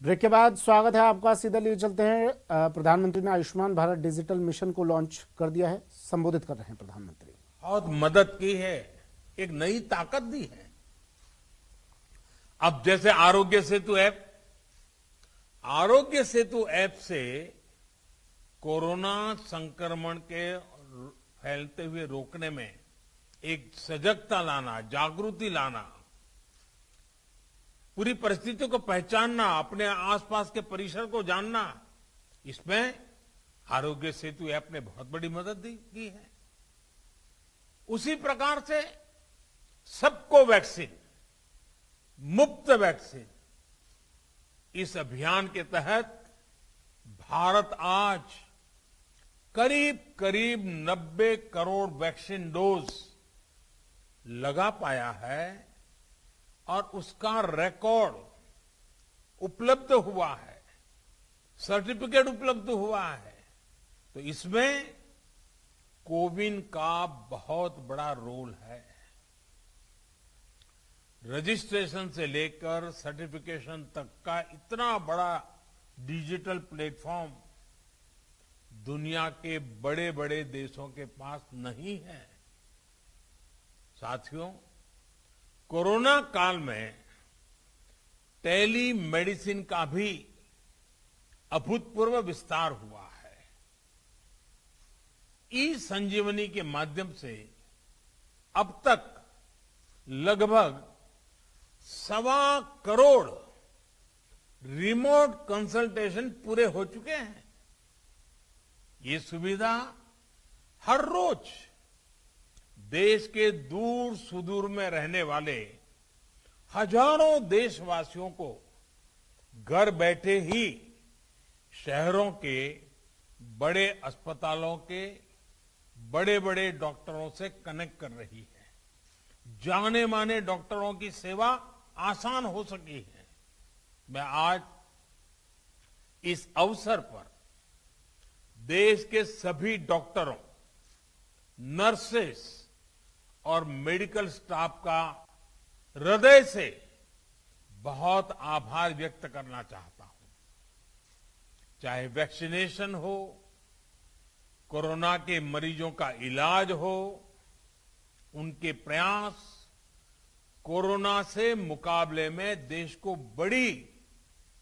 Break के बाद स्वागत है आपका। सीधा लिए चलते हैं। प्रधानमंत्री ने आयुष्मान भारत डिजिटल मिशन को लॉन्च कर दिया है। संबोधित कर रहे हैं प्रधानमंत्री। बहुत मदद की है, एक नई ताकत दी है। अब जैसे आरोग्य सेतु ऐप से कोरोना संक्रमण के फैलते हुए रोकने में एक सजगता लाना, जागृति लाना, पूरी परिस्थितियों को पहचानना, अपने आसपास के परिसर को जानना, इसमें आरोग्य सेतु ऐप ने बहुत बड़ी मदद की है। उसी प्रकार से सबको वैक्सीन, मुफ्त वैक्सीन, इस अभियान के तहत भारत आज करीब करीब 90 करोड़ वैक्सीन डोज लगा पाया है और उसका रिकॉर्ड उपलब्ध हुआ है, सर्टिफिकेट उपलब्ध हुआ है। तो इसमें कोविन का बहुत बड़ा रोल है। रजिस्ट्रेशन से लेकर सर्टिफिकेशन तक का इतना बड़ा डिजिटल प्लेटफॉर्म दुनिया के बड़े बड़े देशों के पास नहीं है। साथियों, कोरोना काल में टेली मेडिसिन का भी अभूतपूर्व विस्तार हुआ है। ई संजीवनी के माध्यम से अब तक लगभग 1.25 करोड़ रिमोट कंसल्टेशन पूरे हो चुके हैं। ये सुविधा हर रोज देश के दूर सुदूर में रहने वाले हजारों देशवासियों को घर बैठे ही शहरों के बड़े अस्पतालों के बड़े बड़े डॉक्टरों से कनेक्ट कर रही है। जाने माने डॉक्टरों की सेवा आसान हो सकी है। मैं आज इस अवसर पर देश के सभी डॉक्टरों, नर्सेस और मेडिकल स्टाफ का हृदय से बहुत आभार व्यक्त करना चाहता हूं। चाहे वैक्सीनेशन हो, कोरोना के मरीजों का इलाज हो, उनके प्रयास कोरोना से मुकाबले में देश को बड़ी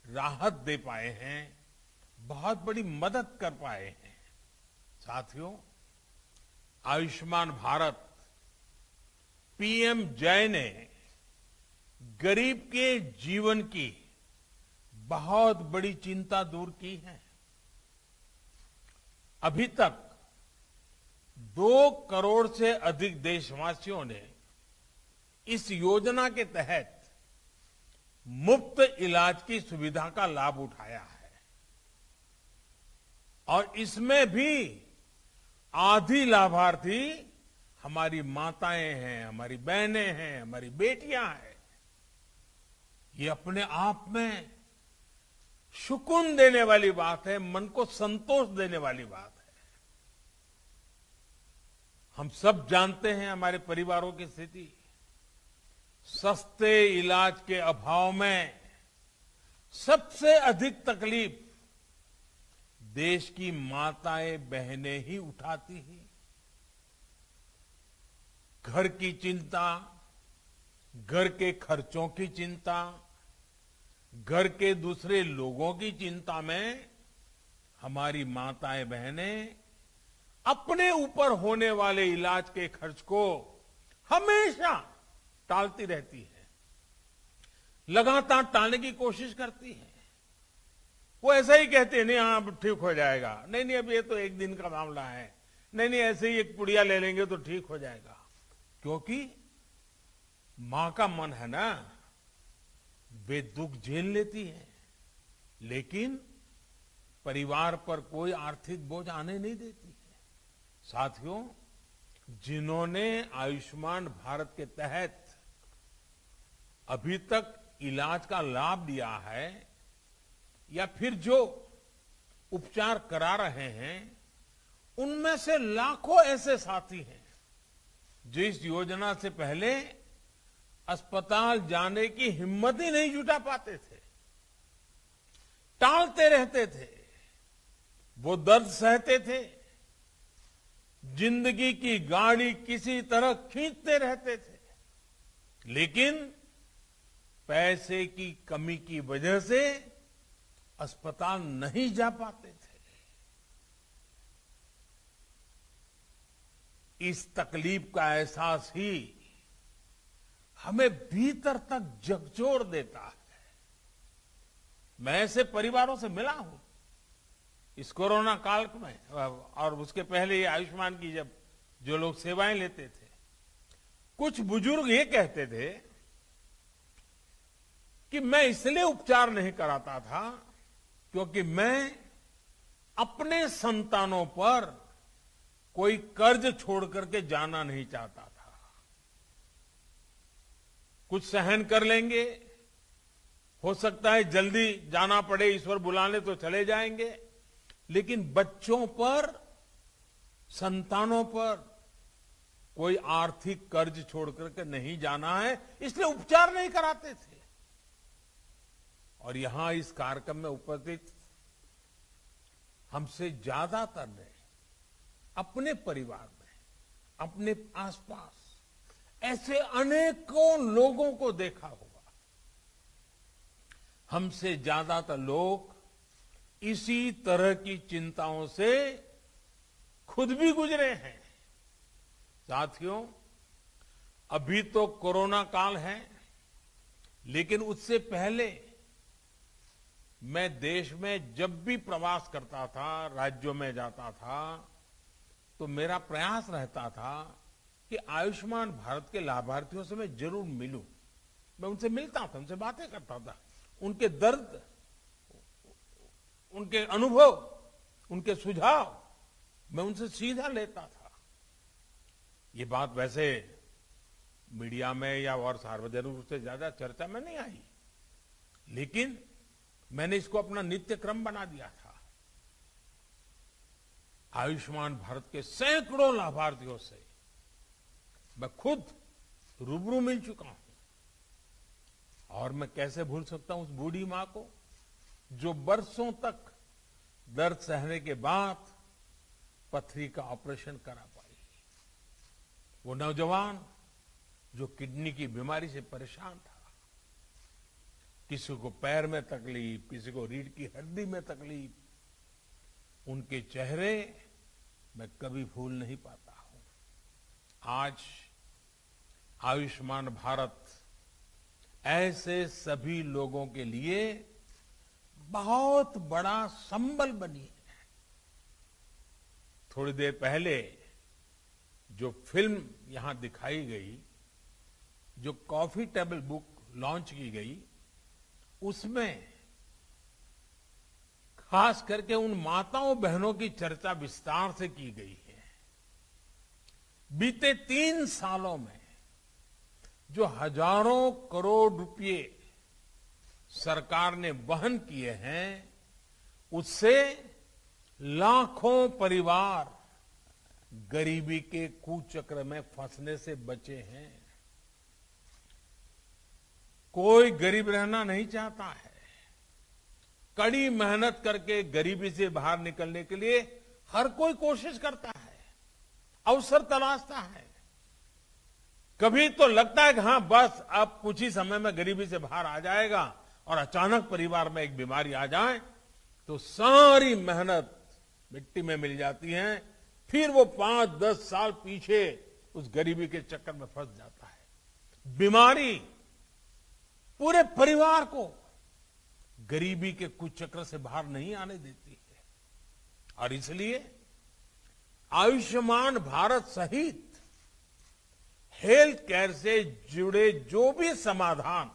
राहत दे पाए हैं, बहुत बड़ी मदद कर पाए हैं। साथियों, आयुष्मान भारत पीएम जय ने गरीब के जीवन की बहुत बड़ी चिंता दूर की है। अभी तक 2 करोड़ से अधिक देशवासियों ने इस योजना के तहत मुफ्त इलाज की सुविधा का लाभ उठाया है और इसमें भी आधी लाभार्थी हमारी माताएं हैं, हमारी बहनें हैं, हमारी बेटियां हैं। ये अपने आप में सुकून देने वाली बात है, मन को संतोष देने वाली बात है। हम सब जानते हैं हमारे परिवारों की स्थिति। सस्ते इलाज के अभाव में सबसे अधिक तकलीफ देश की माताएं बहनें ही उठाती हैं। घर की चिंता, घर के खर्चों की चिंता, घर के दूसरे लोगों की चिंता में हमारी माताएं बहनें अपने ऊपर होने वाले इलाज के खर्च को हमेशा टालती रहती है, लगातार टालने की कोशिश करती है। वो ऐसा ही कहते हैं, नहीं हाँ ठीक हो जाएगा, नहीं अब ये तो एक दिन का मामला है, नहीं ऐसे ही एक पुड़िया ले लेंगे तो ठीक हो जाएगा। क्योंकि मां का मन है ना, वे दुख झेल लेती है, लेकिन परिवार पर कोई आर्थिक बोझ आने नहीं देती है। साथियों, जिन्होंने आयुष्मान भारत के तहत अभी तक इलाज का लाभ लिया है या फिर जो उपचार करा रहे हैं, उनमें से लाखों ऐसे साथी हैं जो इस योजना से पहले अस्पताल जाने की हिम्मत ही नहीं जुटा पाते थे। टालते रहते थे, वो दर्द सहते थे, जिंदगी की गाड़ी किसी तरह खींचते रहते थे, लेकिन पैसे की कमी की वजह से अस्पताल नहीं जा पाते थे। इस तकलीफ का एहसास ही हमें भीतर तक झकझोर देता है। मैं ऐसे परिवारों से मिला हूं इस कोरोना काल में, और उसके पहले ये आयुष्मान की जब जो लोग सेवाएं लेते थे, कुछ बुजुर्ग ये कहते थे कि मैं इसलिए उपचार नहीं कराता था क्योंकि मैं अपने संतानों पर कोई कर्ज छोड़ करके जाना नहीं चाहता था। कुछ सहन कर लेंगे, हो सकता है जल्दी जाना पड़े, ईश्वर बुलाने तो चले जाएंगे, लेकिन बच्चों पर, संतानों पर कोई आर्थिक कर्ज छोड़ करके नहीं जाना है, इसलिए उपचार नहीं कराते थे। और यहां इस कार्यक्रम में उपस्थित हमसे ज्यादातर ने अपने परिवार में, अपने आसपास ऐसे अनेकों लोगों को देखा होगा। हमसे ज्यादातर लोग इसी तरह की चिंताओं से खुद भी गुजरे हैं। साथियों, अभी तो कोरोना काल है, लेकिन उससे पहले मैं देश में जब भी प्रवास करता था, राज्यों में जाता था, तो मेरा प्रयास रहता था कि आयुष्मान भारत के लाभार्थियों से मैं जरूर मिलूं। मैं उनसे मिलता था, उनसे बातें करता था, उनके दर्द, उनके अनुभव, उनके सुझाव मैं उनसे सीधा लेता था। ये बात वैसे मीडिया में या और सार्वजनिक रूप से ज्यादा चर्चा में नहीं आई, लेकिन मैंने इसको अपना नित्य क्रम बना दिया था। आयुष्मान भारत के सैकड़ों लाभार्थियों से मैं खुद रूबरू मिल चुका हूं, और मैं कैसे भूल सकता हूं उस बूढ़ी मां को जो बरसों तक दर्द सहने के बाद पथरी का ऑपरेशन करा पाई, वो नौजवान जो किडनी की बीमारी से परेशान था, किसी को पैर में तकलीफ, किसी को रीढ़ की हड्डी में तकलीफ, उनके चेहरे मैं कभी भूल नहीं पाता हूं। आज आयुष्मान भारत ऐसे सभी लोगों के लिए बहुत बड़ा संबल बनी है। थोड़ी देर पहले जो फिल्म यहां दिखाई गई, जो कॉफी टेबल बुक लॉन्च की गई, उसमें खास करके उन माताओं बहनों की चर्चा विस्तार से की गई है। बीते 3 सालों में जो हजारों करोड़ रुपए सरकार ने वहन किए हैं, उससे लाखों परिवार गरीबी के कुचक्र में फंसने से बचे हैं। कोई गरीब रहना नहीं चाहता है। कड़ी मेहनत करके गरीबी से बाहर निकलने के लिए हर कोई कोशिश करता है, अवसर तलाशता है। कभी तो लगता है कि हां बस अब कुछ ही समय में गरीबी से बाहर आ जाएगा, और अचानक परिवार में एक बीमारी आ जाए तो सारी मेहनत मिट्टी में मिल जाती है। फिर वो 5-10 साल पीछे उस गरीबी के चक्कर में फंस जाता है। बीमारी पूरे परिवार को गरीबी के कुचक्र से बाहर नहीं आने देती है, और इसलिए आयुष्मान भारत सहित हेल्थ केयर से जुड़े जो भी समाधान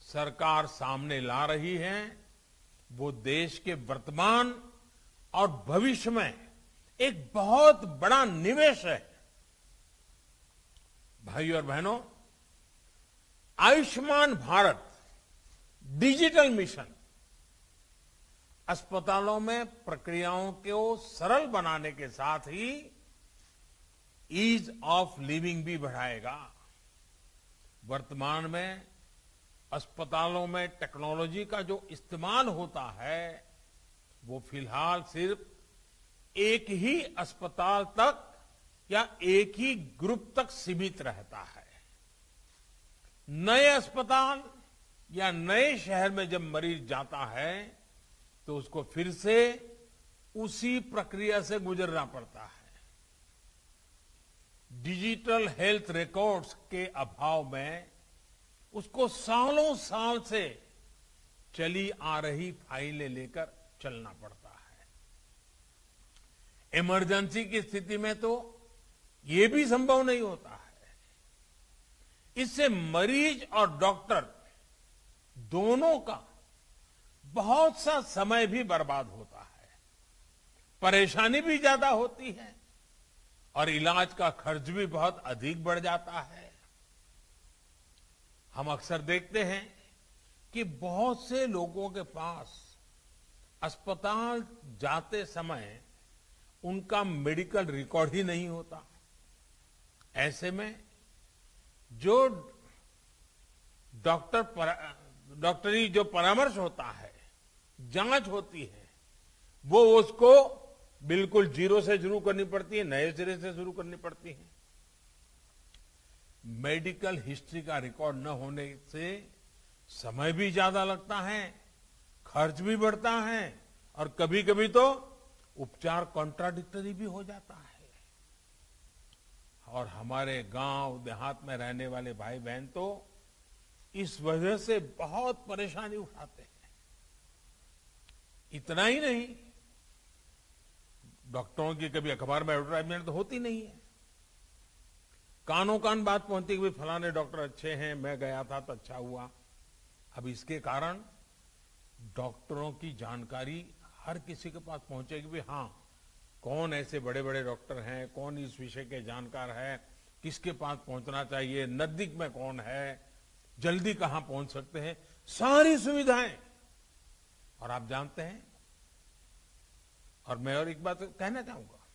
सरकार सामने ला रही है, वो देश के वर्तमान और भविष्य में एक बहुत बड़ा निवेश है। भाइयों और बहनों, आयुष्मान भारत डिजिटल मिशन अस्पतालों में प्रक्रियाओं को सरल बनाने के साथ ही ईज ऑफ लिविंग भी बढ़ाएगा। वर्तमान में अस्पतालों में टेक्नोलॉजी का जो इस्तेमाल होता है वो फिलहाल सिर्फ एक ही अस्पताल तक या एक ही ग्रुप तक सीमित रहता है। नए अस्पताल या नए शहर में जब मरीज जाता है तो उसको फिर से उसी प्रक्रिया से गुजरना पड़ता है। डिजिटल हेल्थ रिकॉर्ड्स के अभाव में उसको सालों साल से चली आ रही फाइलें लेकर चलना पड़ता है। इमरजेंसी की स्थिति में तो ये भी संभव नहीं होता है। इससे मरीज और डॉक्टर दोनों का बहुत सा समय भी बर्बाद होता है, परेशानी भी ज्यादा होती है और इलाज का खर्च भी बहुत अधिक बढ़ जाता है। हम अक्सर देखते हैं कि बहुत से लोगों के पास अस्पताल जाते समय उनका मेडिकल रिकॉर्ड ही नहीं होता। ऐसे में जो डॉक्टरी जो परामर्श होता है, जांच होती है, वो उसको बिल्कुल जीरो से शुरू करनी पड़ती है, नए सिरे से शुरू करनी पड़ती है। मेडिकल हिस्ट्री का रिकॉर्ड न होने से समय भी ज्यादा लगता है, खर्च भी बढ़ता है और कभी कभी तो उपचार कॉन्ट्राडिक्टरी भी हो जाता है। और हमारे गांव देहात में रहने वाले भाई बहन तो इस वजह से बहुत परेशानी उठाते हैं। इतना ही नहीं, डॉक्टरों की कभी अखबार में एडवर्टाइजमेंट तो होती नहीं है। कानों कान बात पहुंचती कि भाई फलाने डॉक्टर अच्छे हैं, मैं गया था तो अच्छा हुआ। अब इसके कारण डॉक्टरों की जानकारी हर किसी के पास पहुंचेगी भी, हाँ कौन ऐसे बड़े बड़े डॉक्टर हैं, कौन इस विषय के जानकार है, किसके पास पहुंचना चाहिए, नजदीक में कौन है, जल्दी कहां पहुंच सकते हैं, सारी सुविधाएं। और आप जानते हैं, और मैं और एक बात कहना चाहूंगा,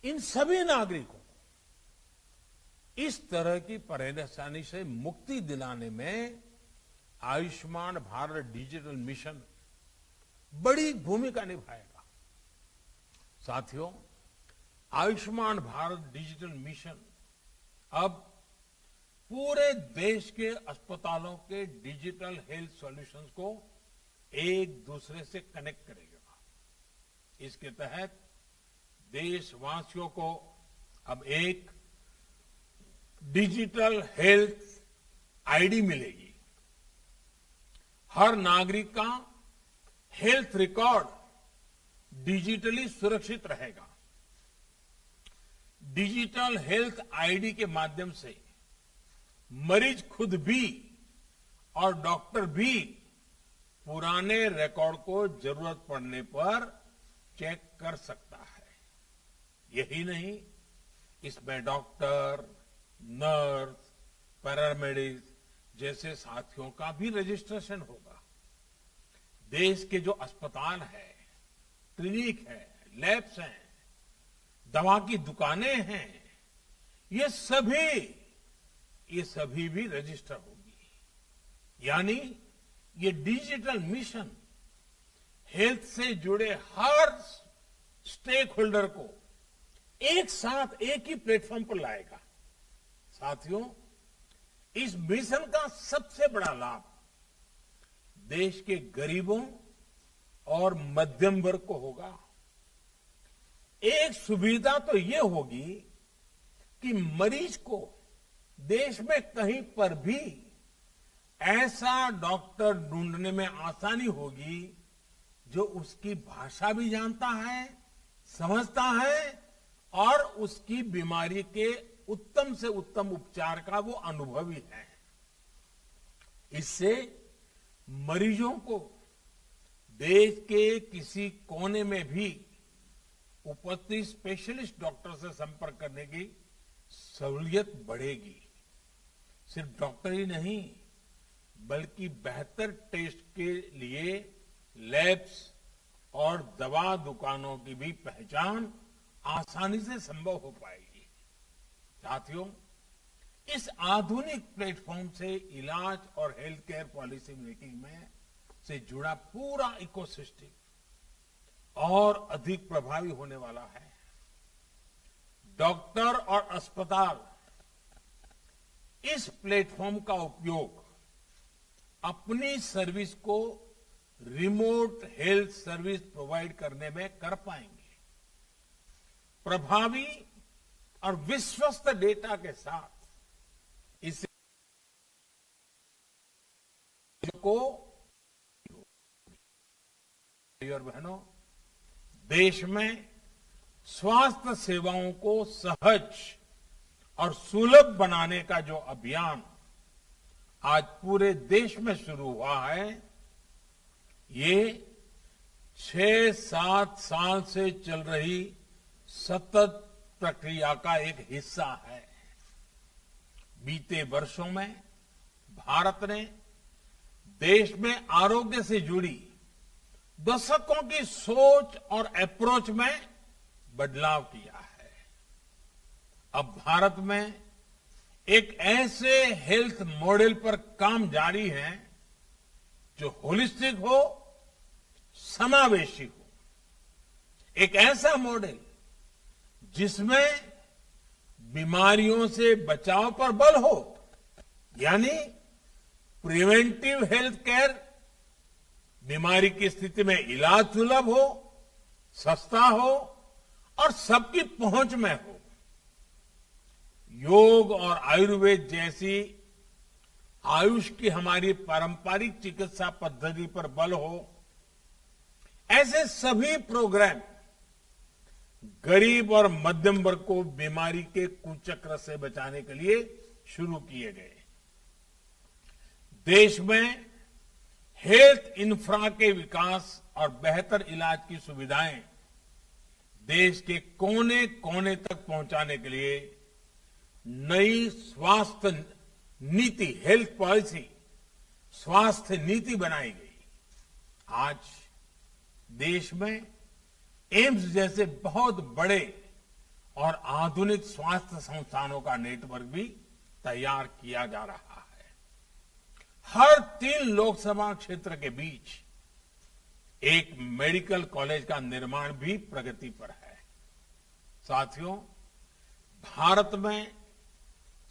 इन सभी नागरिकों इस तरह की परेशानी से मुक्ति दिलाने में आयुष्मान भारत डिजिटल मिशन बड़ी भूमिका निभाएगा। साथियों, आयुष्मान भारत डिजिटल मिशन अब पूरे देश के अस्पतालों के डिजिटल हेल्थ सॉल्यूशंस को एक दूसरे से कनेक्ट करेगा। इसके तहत देशवासियों को अब एक डिजिटल हेल्थ आईडी मिलेगी। हर नागरिक का हेल्थ रिकॉर्ड डिजिटली सुरक्षित रहेगा। डिजिटल हेल्थ आईडी के माध्यम से मरीज खुद भी और डॉक्टर भी पुराने रिकॉर्ड को जरूरत पड़ने पर चेक कर सकता है। यही नहीं, इसमें डॉक्टर, नर्स, पैरामेडिक्स जैसे साथियों का भी रजिस्ट्रेशन होगा। देश के जो अस्पताल है, क्लिनिक है, लैब्स हैं, दवा की दुकानें हैं, ये सभी भी रजिस्टर होगी। यानी ये डिजिटल मिशन हेल्थ से जुड़े हर स्टेक होल्डर को एक साथ एक ही प्लेटफॉर्म पर लाएगा। साथियों, इस मिशन का सबसे बड़ा लाभ देश के गरीबों और मध्यम वर्ग को होगा। एक सुविधा तो ये होगी कि मरीज को देश में कहीं पर भी ऐसा डॉक्टर ढूंढने में आसानी होगी जो उसकी भाषा भी जानता है, समझता है और उसकी बीमारी के उत्तम से उत्तम उपचार का वो अनुभवी है। इससे मरीजों को देश के किसी कोने में भी उपस्थित स्पेशलिस्ट डॉक्टर से संपर्क करने की सहूलियत बढ़ेगी। सिर्फ डॉक्टर ही नहीं, बल्कि बेहतर टेस्ट के लिए लैब्स और दवा दुकानों की भी पहचान आसानी से संभव हो पाएगी। साथियों, इस आधुनिक प्लेटफॉर्म से इलाज और हेल्थ केयर पॉलिसी मेकिंग में से जुड़ा पूरा इकोसिस्टम और अधिक प्रभावी होने वाला है। डॉक्टर और अस्पताल इस प्लेटफॉर्म का उपयोग अपनी सर्विस को रिमोट हेल्थ सर्विस प्रोवाइड करने में कर पाएंगे। प्रभावी और विश्वस्त डेटा के साथ इसे को और बहनों, देश में स्वास्थ्य सेवाओं को सहज और सुलभ बनाने का जो अभियान आज पूरे देश में शुरू हुआ है, ये 6-7 साल से चल रही सतत प्रक्रिया का एक हिस्सा है। बीते वर्षों में भारत ने देश में आरोग्य से जुड़ी दशकों की सोच और अप्रोच में बदलाव किया है। अब भारत में एक ऐसे हेल्थ मॉडल पर काम जारी है जो होलिस्टिक हो, समावेशी हो। एक ऐसा मॉडल जिसमें बीमारियों से बचाव पर बल हो, यानी प्रिवेंटिव हेल्थ केयर, बीमारी की स्थिति में इलाज सुलभ हो, सस्ता हो और सबकी पहुंच में हो। योग और आयुर्वेद जैसी आयुष की हमारी पारंपरिक चिकित्सा पद्धति पर बल हो। ऐसे सभी प्रोग्राम गरीब और मध्यम वर्ग को बीमारी के कुचक्र से बचाने के लिए शुरू किए गए। देश में हेल्थ इंफ्रा के विकास और बेहतर इलाज की सुविधाएं देश के कोने कोने तक पहुंचाने के लिए नई स्वास्थ्य नीति, हेल्थ पॉलिसी, स्वास्थ्य नीति बनाई गई। आज देश में एम्स जैसे बहुत बड़े और आधुनिक स्वास्थ्य संस्थानों का नेटवर्क भी तैयार किया जा रहा है। हर 3 लोकसभा क्षेत्र के बीच एक मेडिकल कॉलेज का निर्माण भी प्रगति पर है। साथियों, भारत में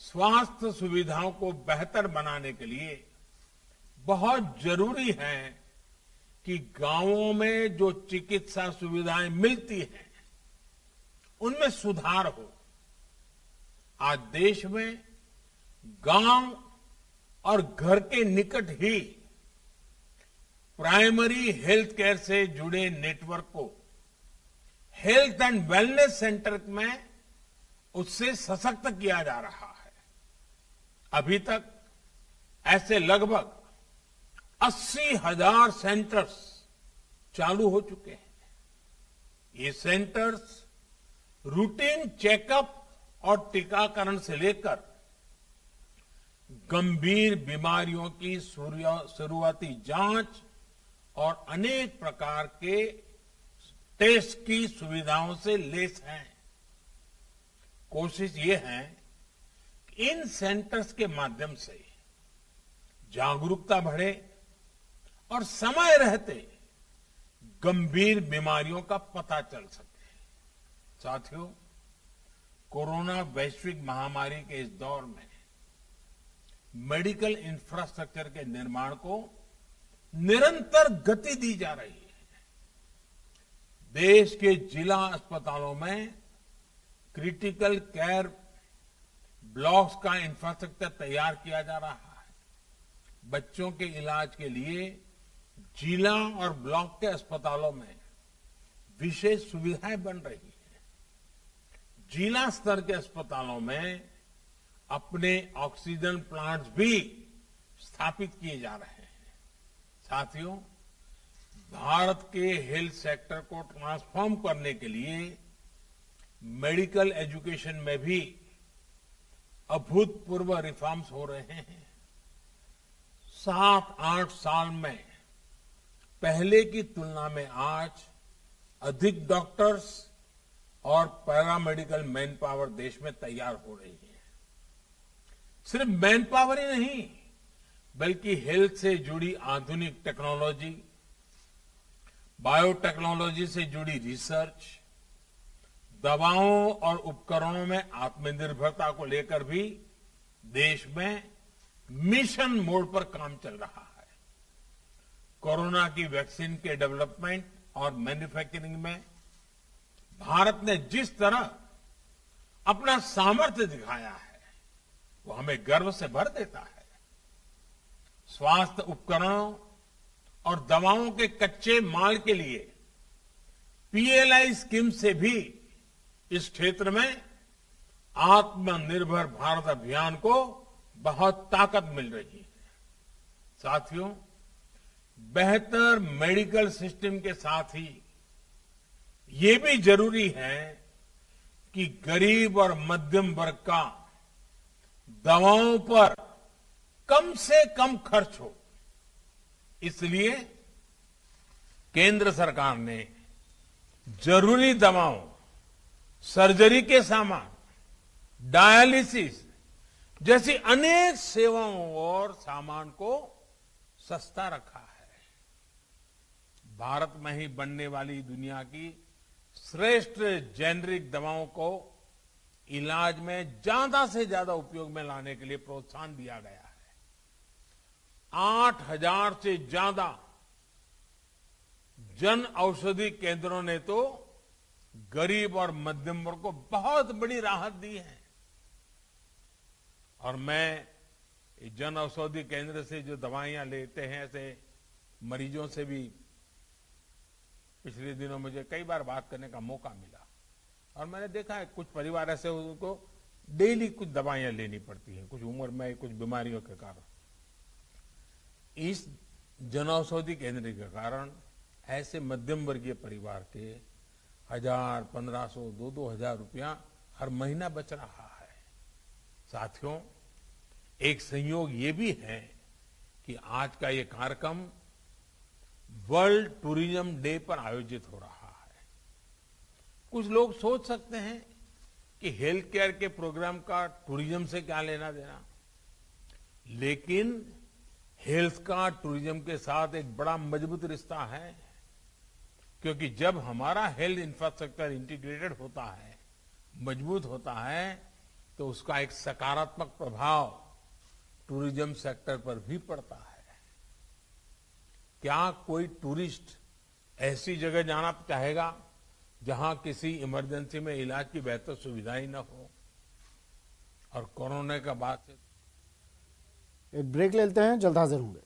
स्वास्थ्य सुविधाओं को बेहतर बनाने के लिए बहुत जरूरी है कि गांवों में जो चिकित्सा सुविधाएं मिलती हैं, उनमें सुधार हो। आज देश में गांव और घर के निकट ही प्राइमरी हेल्थ केयर से जुड़े नेटवर्क को हेल्थ एंड वेलनेस सेंटर में उससे सशक्त किया जा रहा है। अभी तक ऐसे लगभग 80,000 सेंटर्स चालू हो चुके हैं। ये सेंटर्स रूटीन चेकअप और टीकाकरण से लेकर गंभीर बीमारियों की शुरुआती जांच और अनेक प्रकार के टेस्ट की सुविधाओं से लैस हैं। कोशिश ये है कि इन सेंटर्स के माध्यम से जागरूकता बढ़े और समय रहते गंभीर बीमारियों का पता चल सके। साथियों, कोरोना वैश्विक महामारी के इस दौर में मेडिकल इंफ्रास्ट्रक्चर के निर्माण को निरंतर गति दी जा रही है। देश के जिला अस्पतालों में क्रिटिकल केयर ब्लॉक्स का इंफ्रास्ट्रक्चर तैयार किया जा रहा है। बच्चों के इलाज के लिए जिला और ब्लॉक के अस्पतालों में विशेष सुविधाएं बन रही है। जिला स्तर के अस्पतालों में अपने ऑक्सीजन प्लांट्स भी स्थापित किए जा रहे हैं। साथियों, भारत के हेल्थ सेक्टर को ट्रांसफॉर्म करने के लिए मेडिकल एजुकेशन में भी अभूतपूर्व रिफॉर्म्स हो रहे हैं। 7-8 साल में पहले की तुलना में आज अधिक डॉक्टर्स और पैरामेडिकल मैन पावर देश में तैयार हो रही है। सिर्फ मैन पावर ही नहीं बल्कि हेल्थ से जुड़ी आधुनिक टेक्नोलॉजी, बायोटेक्नोलॉजी से जुड़ी रिसर्च, दवाओं और उपकरणों में आत्मनिर्भरता को लेकर भी देश में मिशन मोड पर काम चल रहा है। कोरोना की वैक्सीन के डेवलपमेंट और मैन्युफैक्चरिंग में भारत ने जिस तरह अपना सामर्थ्य दिखाया है वो हमें गर्व से भर देता है। स्वास्थ्य उपकरणों और दवाओं के कच्चे माल के लिए पीएलआई स्कीम से भी इस क्षेत्र में आत्मनिर्भर भारत अभियान को बहुत ताकत मिल रही है। साथियों, बेहतर मेडिकल सिस्टम के साथ ही ये भी जरूरी है कि गरीब और मध्यम वर्ग का दवाओं पर कम से कम खर्च हो। इसलिए केंद्र सरकार ने जरूरी दवाओं, सर्जरी के सामान, डायलिसिस जैसी अनेक सेवाओं और सामान को सस्ता रखा है। भारत में ही बनने वाली दुनिया की श्रेष्ठ जेनरिक दवाओं को इलाज में ज्यादा से ज्यादा उपयोग में लाने के लिए प्रोत्साहन दिया गया है। 8,000 से ज्यादा जन औषधि केंद्रों ने तो गरीब और मध्यम वर्ग को बहुत बड़ी राहत दी है। और मैं जन औषधि केंद्र से जो दवाइयां लेते हैं ऐसे मरीजों से भी पिछले दिनों मुझे कई बार बात करने का मौका मिला और मैंने देखा है कुछ परिवार ऐसे उनको डेली कुछ दवाइयां लेनी पड़ती हैं, कुछ उम्र में कुछ बीमारियों के कारण। इस जन औषधि केंद्र के कारण ऐसे मध्यम वर्गीय परिवार के 1,000, 1,500, 2,000 रुपया हर महीना बच रहा है। साथियों, एक संयोग ये भी है कि आज का ये कार्यक्रम वर्ल्ड टूरिज्म डे पर आयोजित हो रहा है। कुछ लोग सोच सकते हैं कि हेल्थ केयर के प्रोग्राम का टूरिज्म से क्या लेना देना, लेकिन हेल्थ का टूरिज्म के साथ एक बड़ा मजबूत रिश्ता है, क्योंकि जब हमारा हेल्थ इंफ्रास्ट्रक्चर इंटीग्रेटेड होता है, मजबूत होता है, तो उसका एक सकारात्मक प्रभाव टूरिज्म सेक्टर पर भी पड़ता है। क्या कोई टूरिस्ट ऐसी जगह जाना चाहेगा जहां किसी इमरजेंसी में इलाज की बेहतर सुविधा ही न हो? और कोरोना के बाद से एक ब्रेक लेते हैं, जल्द हाजिर होंगे।